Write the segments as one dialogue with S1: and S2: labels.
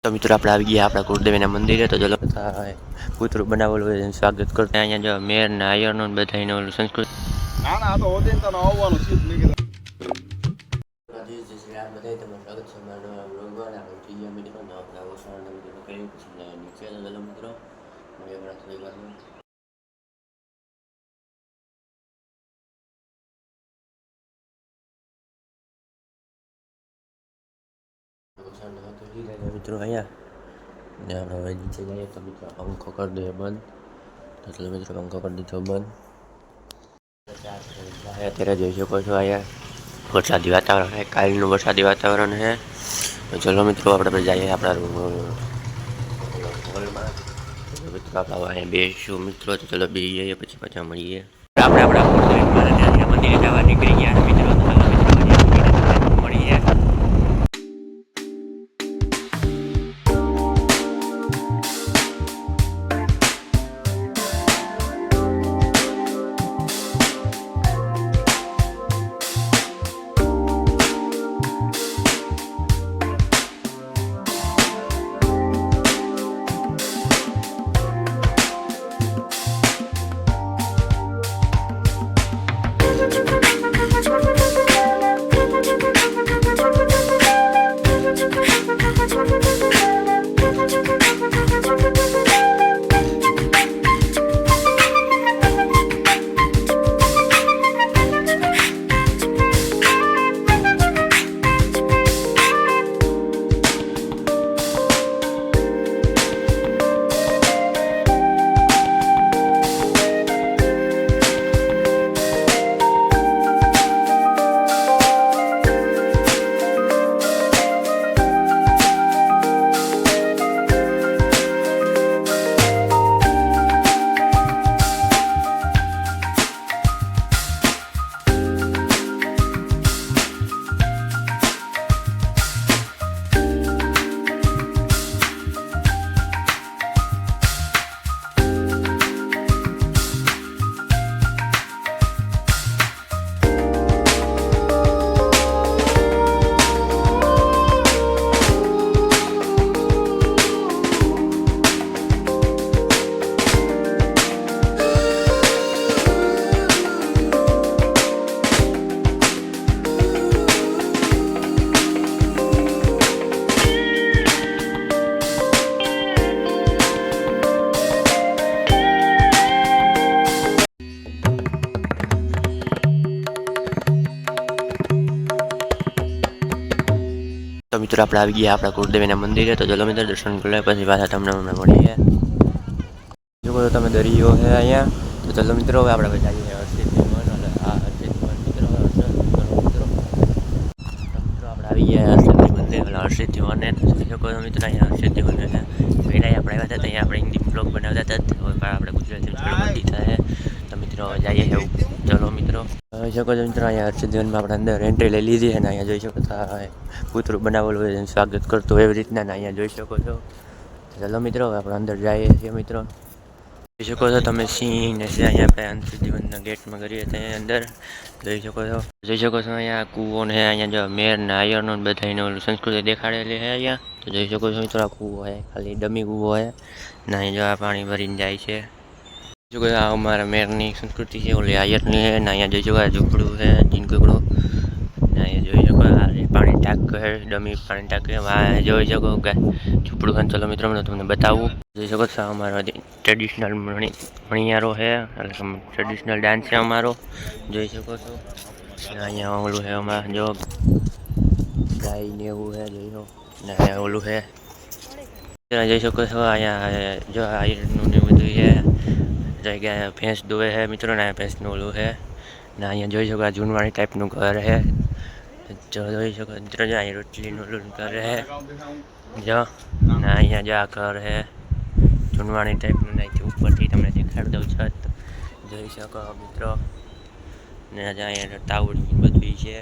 S1: તો મિત્રો આપણે આવી ગયા આપણા કુળદેવીના મંદિરે. તો ચલો કૂતરું બનાવેલું હોય સ્વાગત કરતા અહીંયા જો મેર ને આયરનો બધાનો સંસ્કૃત
S2: ના ના તો ઓદીન તો આવવાનું છે મેં કીધું
S1: મિત્રો અહીંયા ને આપણે હવે નીચે જઈએ તો મિત્રો પંખો કરી દઈએ બંધ. તો ચલો મિત્રો પંખો કરી દીધો બંધ. અત્યારે જોઈ શકો છો અહીંયા વરસાદી વાતાવરણ છે, કાલનું વરસાદી વાતાવરણ છે. તો ચલો મિત્રો આપણે જઈએ આપણા હોલમાં. મિત્રો આપણે અહીંયા બેસીશું મિત્રો. તો ચલો બેસી જઈએ પછી પાછા મળીએ. આપણે આપણા મંદિરે જવા નીકળી ગયા મિત્રો. મળીએ. તો મિત્રો આપણે આવી ગયા આપણા કુળદેવીના મંદિરે. તો ચલો મિત્રો દર્શન કરી લે પછી પાછા તમને મળીએ. જો તમે દરિયો છે અહીંયા. તો ચલો મિત્રો હવે આપણે જઈએ હર્ષિદ ભવન. આ હર્ષિદ ભવન મિત્રો મિત્રો આપણે આવી ગયા હર્ષિદ મંદિર હર્ષિદ ભવનને. જોઈ શકો છો મિત્રો અહીંયા હર્ષિદ ભવન છે. પહેલાં આપણે આવ્યા હતા ત્યાં આપણે હિન્દી બ્લોગ બનાવતા હતા. હવે આપણે ગુજરાતી થોડું મંદિર થાય. તો મિત્રો જઈએ એવું. ચલો મિત્રો જોઈ શકો છો મિત્રો અહીંયા હર્ષિદ ભવનમાં આપણે અંદર એન્ટ્રી લઈ લીધી. અને અહીંયા જોઈ શકો છો કૂતરું બનાવેલું હોય સ્વાગત કરતું એવી રીતના અહીંયા જોઈ શકો છો. ચલો મિત્રો હવે આપણે અંદર જઈએ છીએ મિત્રો. જોઈ શકો છો તમે સિંહ ને છે અહીંયા આપણે હર્ષિદ ભવનના ગેટમાં કરીએ ત્યાં અંદર જોઈ શકો છો. અહીંયા કૂવો ને અહીંયા જો મેર ને આયરનો બધાનો સંસ્કૃતિ દેખાડેલી છે અહીંયા. તો જોઈ શકો છો મિત્રો આ કૂવો છે ખાલી ડમી કૂવો છે ને અહીં જો આ પાણી ભરીને જાય છે. આ અમારા મેરની સંસ્કૃતિ છે ઓલી આયરની છે ને અહીંયા જોઈ શકો ઝૂંપડું છે જીનકુકડું ને અહીંયા જોઈ શકો પાણી ટાંક છે ડમી પાણી ટાંક જોઈ શકો કે ઝૂંપડું છે. ચલો મિત્રો હું તમને બતાવું. જોઈ શકો છો અમારો ટ્રેડિશનલ મણિયારો છે એટલે ટ્રેડિશનલ ડાન્સ છે અમારો જોઈ શકો છો. અહીંયા ઓલું છે અમારે જો ગાય ને એવું છે જોઈ શકો ને અહીંયા ઓલું છે જોઈ શકો છો. અહીંયા જો આયરનું ને બધું છે જગ્યાએ ભેંસ દોવે છે મિત્રો ને ભેંસનું ઓલું છે ને અહીંયા જોઈ શકો જૂનવાણી ટાઈપનું ઘર છે. જોઈ શકો મિત્રો જો અહીંયા રોટલીનું ઓલું ઘર છે જો ને અહીંયા જો આ ઘર છે જૂનવાણી ટાઈપનું. અહીંથી ઉપરથી તમને દેખાડી દઉં છત જોઈ શકો મિત્રો ને અહીંયા તાવડી બધું છે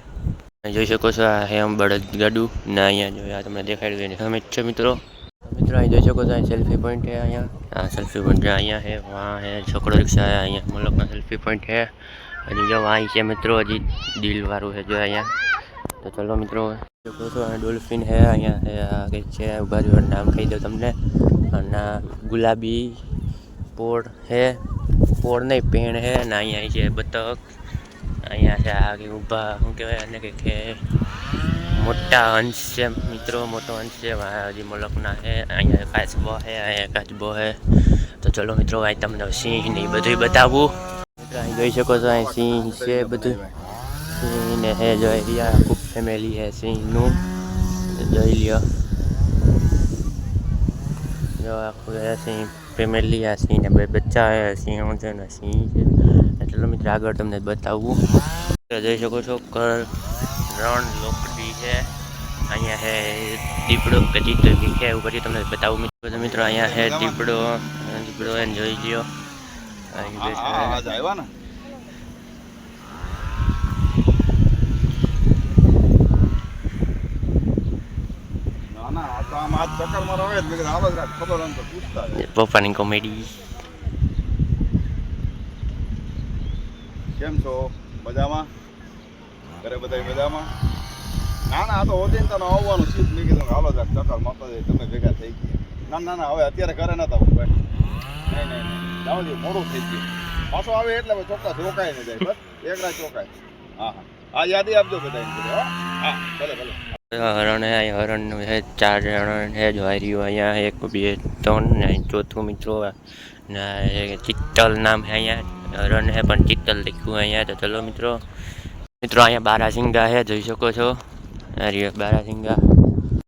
S1: જોઈ શકો છો. આ હેમ બળદ ગાડું ને અહીંયા જો આ તમને દેખાડી દઉં સમિત છે મિત્રો. મિત્રો અહીં જોઈ શકો છો અહીં સેલ્ફી પોઈન્ટ છે. અહીંયા સેલ્ફી પોઈન્ટ અહીંયા છે વहाँ है છોકરો રિક્ષા है અહીંયા મતલબ સેલ્ફી પોઈન્ટ है. હજી જો અહીં છે મિત્રો હજી દિલ વાળું છે જો અહીંયા. તો ચલો મિત્રો જોકો છો આ ડોલ્ફિન હે અહીંયા હે આ કંઈક છે ઉભા રહ્યો નામ કહી દઉં તમને અને આ ગુલાબી પોળ હે પોળ નહીં પેણ હે અને અહીંયા છે બતક અહીંયા છે આ કંઈક ઊભા શું કહેવાય અને કંઈક છે મોટા હંસ છે મિત્રો મોટો હંસ છે હજી મલકના હે અહીંયા કાચબો હે અહીંયા કાચબો હે તો ચલો મિત્રો અહીં તમને સિંહ ને એ બધું બતાવું મિત્રો અહીં જોઈ શકો છો અહીં સિંહ છે બધું સિંહ ને હે જોઈ રહ્યા ખૂબ ફેમિલી હે સિંહનું જોઈ લ્યો જો આખું હે સિંહ ફેમિલી આ સિંહ ને બે બચ્ચા હે સિંહ છે ને સિંહ છે ચલો મિત્રો આગળ તમને બતાવું જોઈ શકો છો રણ લોકડી છે અહીંયા હે દીપડો કે ચિત્તો છે એવું પછી તમને બતાવું મિત્રો અહીંયા હે દીપડો એને જોઈ લ્યો અહીં બેઠો હે.
S2: આજ આવ્યા ને ના આ તો આમ આજ ચક્કરમાં રહે જ મેં કીધું આવા જ રાખ ખબર હોય ને તો પૂછતા જાય.
S1: પપ્પાની કોમેડી
S2: કેમ છો મજામાં ઘરે બધા મજામાં ના આ તો ઓદીન તને આવવાનું છે મેં કીધું હાલો જરાક ચક્કર મારતા જાય તમે ભેગા થઈ ગયા ના હવે અત્યારે ઘરે નતા હું ભાઈ નહીં જાવ દે મોડું થઈ ગયું પાછો આવે એટલે ચોક્કસ રોકાય ને જાય બસ એક રાત ચોકાય હા યાદી આપજો બધા હા ભલે
S1: હરણ હે હરણનું હે 4 હરણ હે જો રહ્યું અહીંયા 1 2 3 ને ચોથું મિત્રો ને ચિત્તલ નામ હે અહીંયા હરણ હે પણ ચિત્તલ લખ્યું અહીંયા તો ચલો મિત્રો અહીંયા બારાસિંગા હે જોઈ શકો છો બારાસિંગા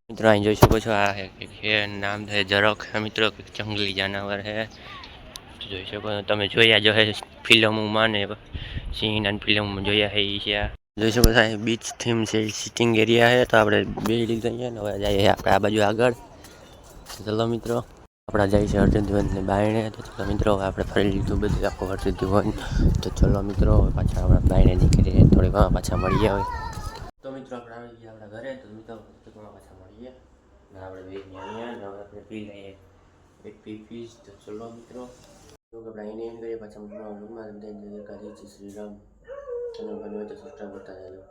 S1: મિત્રો અહીં જોઈ શકો છો આ હે નામ છે ઝરખ મિત્રો જંગલી જાનવર હે જોઈ શકો તમે જોયા જો હે ફિલ્મોમાં ને સિંહના ફિલ્મમાં જોયા હે એ છે જોઈ શકો છો બીચ થીમ છે સિટિંગ એરિયા છે તો આપણે બે લીધા અહીંયા ને હવે જઈએ આપણે આ બાજુ આગળ ચલો મિત્રો આપણા જાય છે હર્ષદવનની બાયણે તો ચલો મિત્રો હવે આપણે ફરી લીધું બધું આખું હર્ષદવન તો ચલો મિત્રો પાછા આપણા બાયણે નીકળીએ થોડી વાર પાછા મળીએ હવે તો મિત્રો આપણે આવી ગયા આપણા ઘરે તો મિત્રો પાછા મળીએ ને આપણે બે અહીંયા ને હવે આપણે પી લઈએ એક પીસ તો ચલો મિત્રો આપણે એને એમ કરીએ પાછા શ્રીરામ ચેનલ બનવે તો સબસ્ક્રાઈબ કરતા રહેજો